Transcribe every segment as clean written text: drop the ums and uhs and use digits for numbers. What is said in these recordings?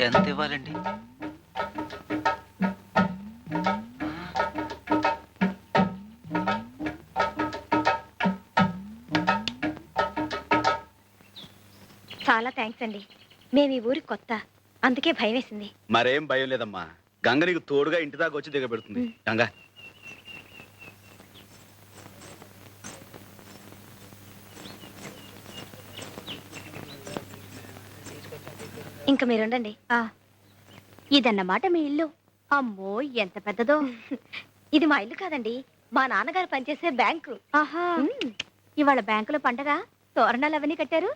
ఎంత ఇవ్వాలండి? చాలా థ్యాంక్స్ అండి. మేము ఈ ఊరికి కొత్త, అందుకే భయం వేసింది. మరేం భయం లేదమ్మా. గంగ నీకు తోడుగా ఇంటి దాకా వచ్చి దిగబెడుతుంది. గంగ, ఇంకా మీరుండండి. ఇదన్నమాట మీ ఇల్లు. అమ్మో ఎంత పెద్దదో. ఇది మా ఇల్లు కాదండి, మా నాన్నగారు పనిచేసే బ్యాంకు. ఆహా, ఇవాళ బ్యాంకులో పండగ, తోరణాలు అవన్నీ కట్టారు?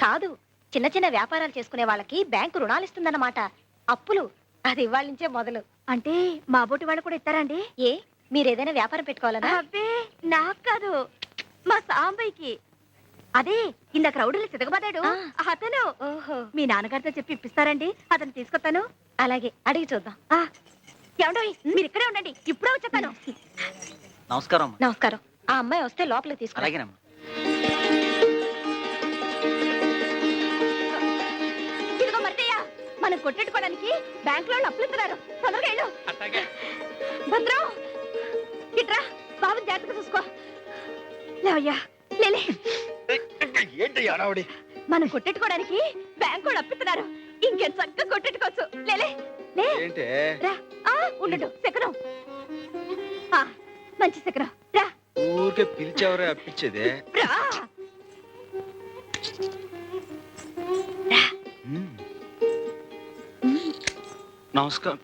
కాదు, చిన్న చిన్న వ్యాపారాలు చేసుకునే వాళ్ళకి బ్యాంకు రుణాలు ఇస్తుందన్నమాట. అప్పులు అది ఇవాళ నుంచే మొదలు. అంటే మా బోటి వాళ్ళు కూడా ఇస్తారండి? ఏ, మీరేదైనా వ్యాపారం పెట్టుకోవాలనా? అబ్బే, నాకు కాదు, మా సాంబయ్యకి. అదే ఇందాక రౌడీలు సితకబడ్డాడు అతను. ఓహో, మీ నాన్నగారితో చెప్పి ఇప్పిస్తారండి? అతను తీసుకొస్తాను. అలాగే, అడిగి చూద్దాం. ఏమండో మీరు ఇక్కడే ఉండండి, ఇప్పుడే వచ్చేస్తాను. నమస్కారం అమ్మా. నమస్కారం. ఆ అమ్మాయి వస్తే లోపలికి తీసుకురా. అలాగేనమ్మా. ఇదిగో మర్దయ్య, మనం కొట్టెట్టుకోవడానికి బ్యాంక్ లో అప్పులు ఇస్తున్నారు. తొందరగా వెళ్ళు. భద్రం, ఇట్రా, బాబు జాగ్రత్తగా చూసుకో. లేవయ్యా, లేలే. ఏంటి అడావుడి? మనం కొట్టెట్టుకోవడానికి బ్యాంక్ వాళ్ళు అప్పిస్తున్నారు. ఇంకెంత చక్కగా కొట్టెట్టుకోవచ్చు. లేలే లే. ఏంటే? రా, ఉండడు శకరం. మంచి శకరం. రా, ఊరికే పిలిచేవరే అప్పించేదే. రా. నమస్కారం.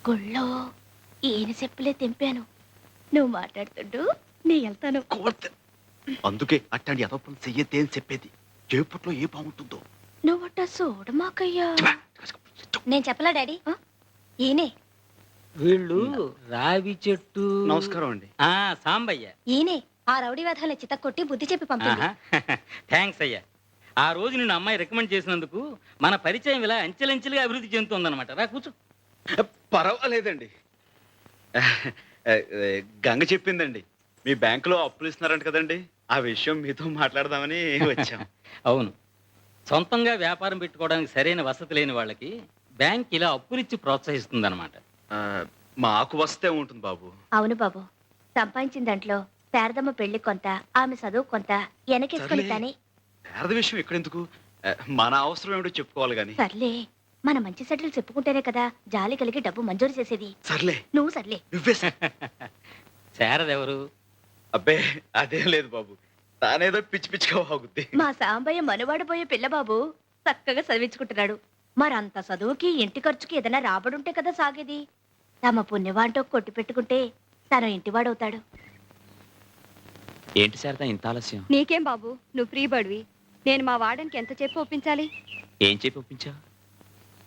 గుళ్ళో ఈయన చెప్పులే తెంపాను. నువ్వు మాట్లాడుతుండు, నీ వెళ్తాను. అందుకే అట్టండి అదొప్పని చెయ్యతే అని చెప్పేది. చేపట్లో ఏ బాగుంటుందో నువ్వట చూడమాకయ్యా. నేను చెప్పలా డాడీ, ఈయనే. వీళ్ళు రావి చెట్టు. నమస్కారం అండి. సాంబయ్య. ఈయనే ఆ రౌడీ వేధాలను చితక్కొట్టి బుద్ధి చెప్పి పంపింది. థ్యాంక్స్ అయ్యా. ఆ రోజు నిన్ను అమ్మాయి రికమెండ్ చేసినందుకు మన పరిచయం ఇలా అంచెలంచెలుగా అభివృద్ధి చెందుతుందన్నమాట. రా కూర్చో. పర్వాలేదండి. గంగ చెప్పిందండి, మీ బ్యాంకులో అప్పులు ఇస్తున్నారంట కదండి. ఆ విషయం మీతో మాట్లాడదామని వచ్చాం. అవును, సొంతంగా వ్యాపారం పెట్టుకోవడానికి సరైన వసతి లేని వాళ్ళకి బ్యాంక్ ఇలా అప్పులిచ్చి ప్రోత్సహిస్తుందన్నమాట. మాకు వస్తే ఉంటుంది బాబు. అవును బాబు, సంపాదించిన దాంట్లో శారదమ్మ పెళ్లి కొంత, ఆమె చదువు కొంత వెనకేసుకొని సర్లే. కానీ. శారద విషయం ఎక్కడెందుకు, మన అవసరం ఏమిటో చెప్పుకోవాలి గాని. సర్లే, మన మంచి సెటిల్ చెప్పుకుంటేనే కదా జాలి కలిగి డబ్బు మంజూరు చేసేది. సర్లే, నువ్వు సర్లే. నువ్వే శారదెవరు? అబ్బే అదేం లేదు బాబు, తానేదో పిచ్చి పిచ్చిగా వాగుద్ది. మా సాంబయ్య మనువాడిపోయే పిల్ల బాబు చక్కగా చదివించుకుంటున్నాడు. మరంత చదువుకి ఇంటి ఖర్చుకి ఏదైనా రాబడుంటే కదా సాగేది. తమ పుణ్యవాంటో కొట్టి పెట్టుకుంటే తను ఇంటివాడవుతాడు. ఏంటి శారద ఇంత ఆలస్యం? నీకేం బాబు, నువ్వు ఫ్రీ బడివి. నేను మా వాడనికి ఎంత చెప్పి ఒప్పించాలి? ఏం చెప్పి ఒప్పించావు?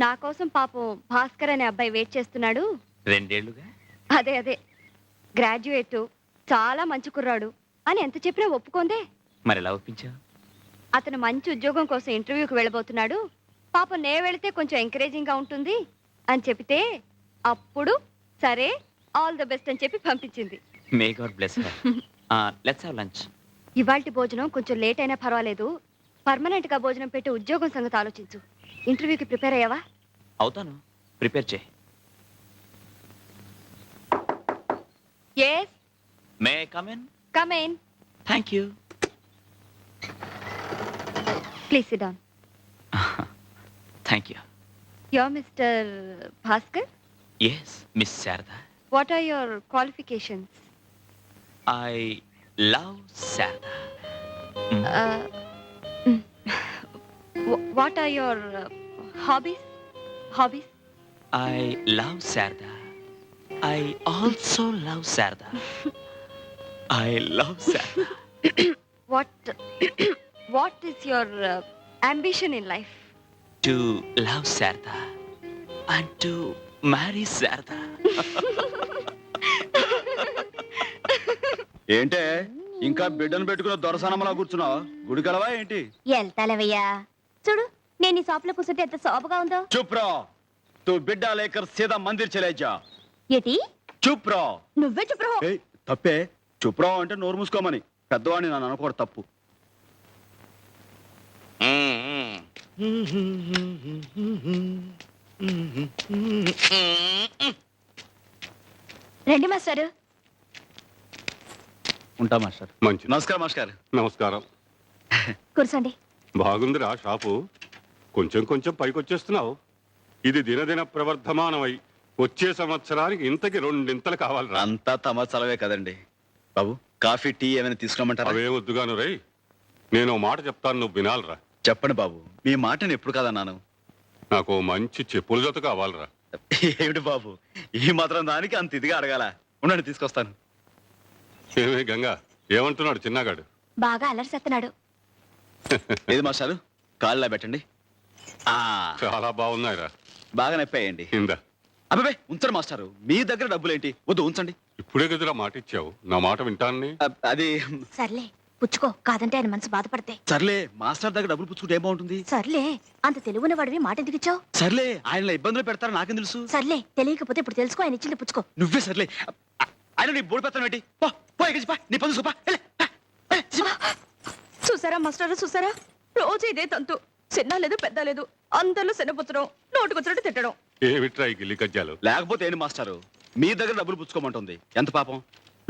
నా కోసం పాపం భాస్కర్ అనే అబ్బాయి వెయిట్ చేస్తున్నాడు. 2 ఏళ్లుగా. అదే గ్రాడ్యుయేట్, చాలా మంచి కుర్రాడు అని ఎంత చెప్పినా ఒప్పుకోందే. మరి ఎలా ఒప్పించావు? అతను మంచి ఉద్యోగం కోసం ఇంటర్వ్యూకి వెళ్ళబోతున్నాడు. పాపం నే వెళితే కొంచెం ఎంకరేజింగ్ గా ఉంటుంది అని చెప్తే అప్పుడు సరే ఆల్ ద బెస్ట్ అని చెప్పి పంపించింది. May God bless her. Let's have lunch. ఇవాల్టి భోజనం కొంచెం లేట్ అయినా పర్వాలేదు. పర్మనెంట్ గా భోజనం పెట్టి ఉద్యోగం సంగతి ఆలోచించు. ఇంటర్వ్యూకి ప్రిపేర్ అయ్యావా? అవుతాను, ప్రిపేర్ చేయి. yes may I come in? come in, thank you. please sit down. Thank you. You're Mr. Bhaskar. Yes miss Sharada. What are your qualifications? I love Sharada. What are your hobbies? I love Sharada. I also love Sharada. I love Sharada. What is your ambition in life? To love Sharada and to marry Sharada. ఏంటే ఇంకా బిడ్డను పెట్టుకున్న దొరసనమలా కూర్చున్నావు? గుడికెలవా ఏంటి? వెళ్తాలేవయ్యా. చూడు, నేను ఈ shop లో కూర్చుంటే ఎంత శోభగా ఉందో. చుప్ రా, తూ బిడ్డ లేకర్ సీదా మందిర్ చలే జా. ఏటి? చుప్ రా. నువ్వే చెప్పు. తప్పే, చుప్ రా అంటే నోరు మూసుకోమని. పెద్దవాడిని నన్ను అనుకోవడం తప్పు. రండి మాస్టారు. ఉంటా మాస్టర్. మంచి నమస్కారం మాస్టర్. నమస్కారం. కూర్చోండి. బాగుందిరా షాపు. కొంచెం కొంచెం పైకొచ్చేస్తున్నావు. ఇది దినదిన ప్రవర్ధమానమై వచ్చే సంవత్సరానికి ఇంతకి 2 ఇంతలు కావాలిరా. అంతా తమ చలవే కదండి. బాబు కాఫీ టీ ఏమైనా తీసుకురమ్మంటారా? అవే వద్దుగాను రై. నేను ఓ మాట చెప్తాను, నువ్వు వినాలిరా. చెప్పండి బాబు, మీ మాటని ఎప్పుడు కాదన్నాను. నాకు ఓ మంచి చెప్పుల జత కావాలిరా. ఏమిటి బాబు, ఈ మాత్రం దానికి అంత ఇదిగా అడగాల? ఉండండి తీసుకొస్తాను. ఏమే గంగా, ఏమంటున్నాడు చిన్నగాడు? బాగా అలరిసేస్తున్నాడు. ఏది మాస్టారు, కాళ్ళ పెట్టండి. ఆ చాలా బాగున్నాయిరా. బాగా నొప్పాయండి. ఇందా, అబ్బాయి ఉంచండి మాస్టారు, మీ దగ్గర డబ్బులేంటి? వద్దు ఉంచండి. ఇప్పుడే కదరా మాట ఇచ్చావు, నా మాట వింటాన్ని. అది సర్లే పుచ్చుకో, కాదంటే ఆయన మనసు బాధపడతాయి. సర్లే, మాస్టర్ దగ్గర డబ్బులు పుచ్చుకుంటే ఏం బాగుంటుంది? సర్లే, అంత తెలుగున్న వాడివి మాట ఎందుకు ఇచ్చావు? సర్లే, ఆయన ఇబ్బందులు పెడతారో నాకేం తెలుసు. సర్లే, తెలియకపోతే ఇప్పుడు తెలుసుకో, ఆయన ఇచ్చింది పుచ్చుకో. నువ్వే సర్లే. ఆయన నీ బోడి పెడతాను ఏంటి? పో పో, ఎగిసి పో, నీ పని చూసుకో, పో. వెళ్ళే, పో, వెళ్ళే, చూసుకో. చూసారా మాస్టారు, చూసారా? రోజు ఇదే తంతు. చిన్న లేదు పెద్ద లేదు, అందరిలో శనపుచ్చడం, నోటుకొచ్చినట్టు తిట్టడం. ఏమిట్రా ఈ గిల్లి కజ్జాలు? లేకపోతే ఏంటి మాస్టారు, మీ దగ్గర డబ్బులు పుచ్చుకోమంటుంది. ఎంత పాపం.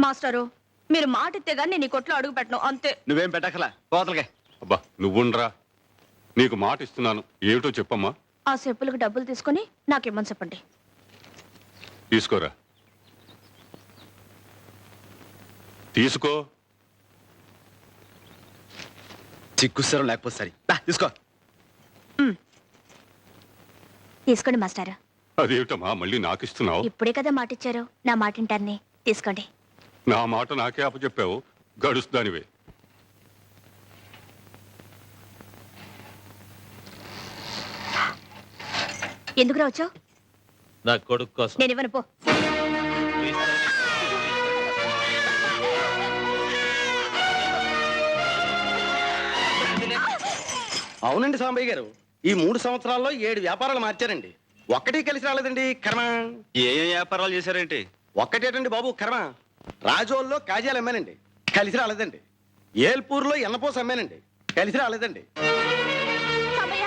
మాస్టారు, మీరు మాట ఇస్తే గానీ నేను ఈ కొట్లో అడుగు పెట్టను, అంతే. నువ్వేం పెట్టకలా, కోతలకే. అబ్బా నువ్వుండ్రా, నీకు మాట ఇస్తున్నాను. ఏమిటో చెప్పమ్మా. ఆ చెప్పులకు డబ్బులు తీసుకొని నాకేమని చెప్పండి. తీసుకోరా. తీసుకో. చిక్కుస్తారం లేకపోతే సరే, తీసుకో. తీసుకోండి మాస్టారు. అదేమిటమ్మా మళ్ళీ నాకు ఇస్తున్నావు? ఇప్పుడే కదా మాట ఇచ్చారు, నా మాట వింటాన్ని. తీసుకోండి. నా మాట నాకే అప్పచెప్పావు, గడుస్తానివే. ఎందుకు రావచ్చావు? నా కొడుకు కోసం. నేను ఇవ్వను, పో. అవునండి సాంబయ్య గారు, ఈ 3 సంవత్సరాల్లో 7 వ్యాపారాలు మార్చారండి. ఒక్కటి కలిసి రాలేదండి కర్మ. ఏ వ్యాపారాలు చేశారేంటి? ఒక్కటేటండి బాబు కర్మ. రాజోల్లో కాజాలు అమ్మానండి, కలిసి రాలేదండి. ఏల్పూర్లో ఎన్నపోస అమ్మానండి, కలిసి రాలేదండి. సమయ్య,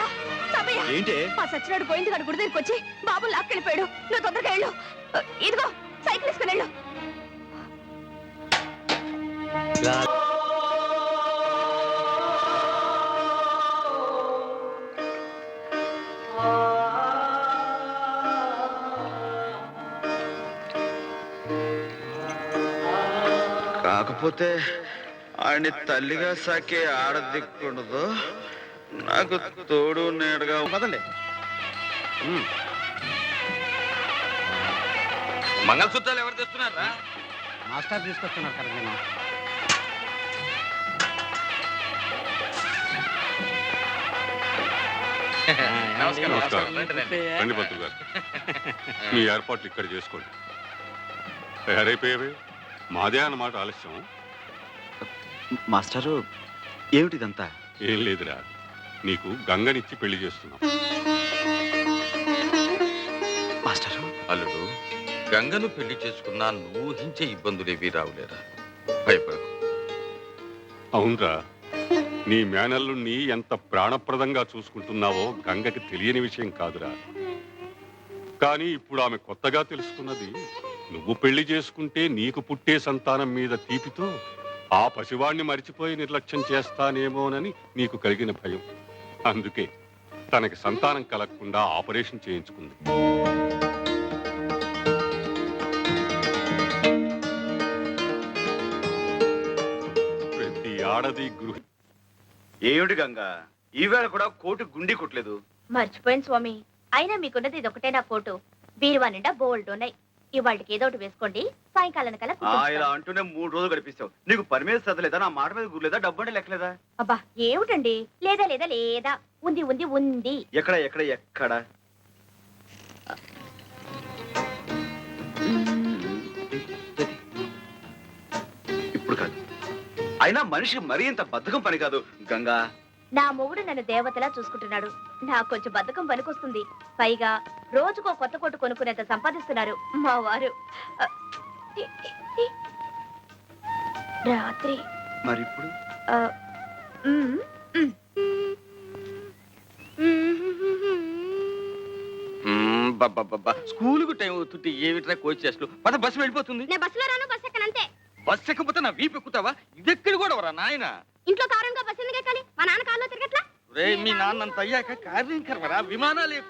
సమయ్య, ఏంటి? మా సచ్చినాడు పోయింది కాడు గుడి దగ్గరికి వచ్చి బాబు లాక్కెళ్ళిపోయాడు. నువ్వు తొందరగా వెళ్ళు. ఇదిగో సైకిల్ వేసుకుని వెళ్ళు. కాకపోతే ఆయన్ని తల్లిగా సాకే ఆడదిక్కుండదు, నాకు తోడు నేడుగా పదండి. మంగళసూత్రాలు ఎవరు తెస్తున్నారా? మాస్టర్ తీసుకొస్తున్నారు కదా. నమస్కారం. రండి పంతులు గారు, మీ ఏర్పాట్లు ఇక్కడ చేసుకోండి. తయారైపోయావే? మాదే అన్నమాట ఆలస్యం. మాస్టారు, ఏమిటిదంతా? ఏం లేదురా, నీకు గంగనిచ్చి పెళ్లి చేస్తున్నాం. మాస్టారు, అల్లుడు, గంగను పెళ్లి చేసుకున్నా నువ్వు ఊహించే ఇబ్బందులేవి రావులేరా, భయపడకు. అవునరా, నీ మేనల్లుణ్ణి ఎంత ప్రాణప్రదంగా చూసుకుంటున్నావో గంగకి తెలియని విషయం కాదురా. కానీ ఇప్పుడు ఆమె కొత్తగా తెలుసుకున్నది, నువ్వు పెళ్లి చేసుకుంటే నీకు పుట్టే సంతానం మీద తీపితో ఆ పసివాణ్ణి మరిచిపోయి నిర్లక్ష్యం చేస్తానేమోనని నీకు కలిగిన భయం. అందుకే తనకి సంతానం కలగకుండా ఆపరేషన్ చేయించుకుంది. ప్రతి ఆడది గృహ. ఏమిటి గంగా, ఈవేళ కూడా కోటు గుండి కొట్టలేదు? మర్చిపోయింది స్వామి. అయినా మీకున్నది ఇదొకటే నా కోటు. బీరువా నిండా బోల్డ్ ఉన్నాయి. ఇవాళకి ఏదో ఒకటి వేసుకోండి, సాయంకాలం కల్లా ఇలా అంటూనే 3 రోజులు గడిపిస్తావు. నీకు పని మీద శ్రద్ధ లేదా, నా మాట మీద గుర్లేదా, డబ్బు అంటే లెక్కలేదా? అబ్బా ఏమిటండి, లేదా లేదా లేదా, ఉంది ఉంది ఉంది. ఎక్కడ ఎక్కడ ఎక్కడ? ఇప్పుడు కాదు. అయినా మనిషికి మరీ ఇంత బద్ధకం పని కాదు గంగా. నా మొగుడు నన్ను దేవతలా చూసుకుంటున్నాడు. నాకు కొంచెం బద్ధకం పనికొస్తుంది. పైగా రోజుకో కొత్త కొట్టు కొనుక్కునేంత సంపాదిస్తున్నారు మా వారు. రాత్రి మరి ఇప్పుడు స్కూలుకు టైం అవుతుంటే ఏమిట్రా కోచ్ చేస్తూ పద బస్సు వెళ్ళిపోతుంది. నేను బస్సులో రాను, బస్ ఎక్కనంతే. బస్సు ఎక్కకపోతే నా వీపు ఎక్కుతావా? ఇదెక్కడ కూడా వరా నాయన. ఇంట్లో కారుగా బస్సు ఎందుకు ఎక్కాలి? మా నాన్న కారులో తిరగట్లా? రే మీ నాన్నంత అయ్యాక కార్యం కర్మరా, విమానాలు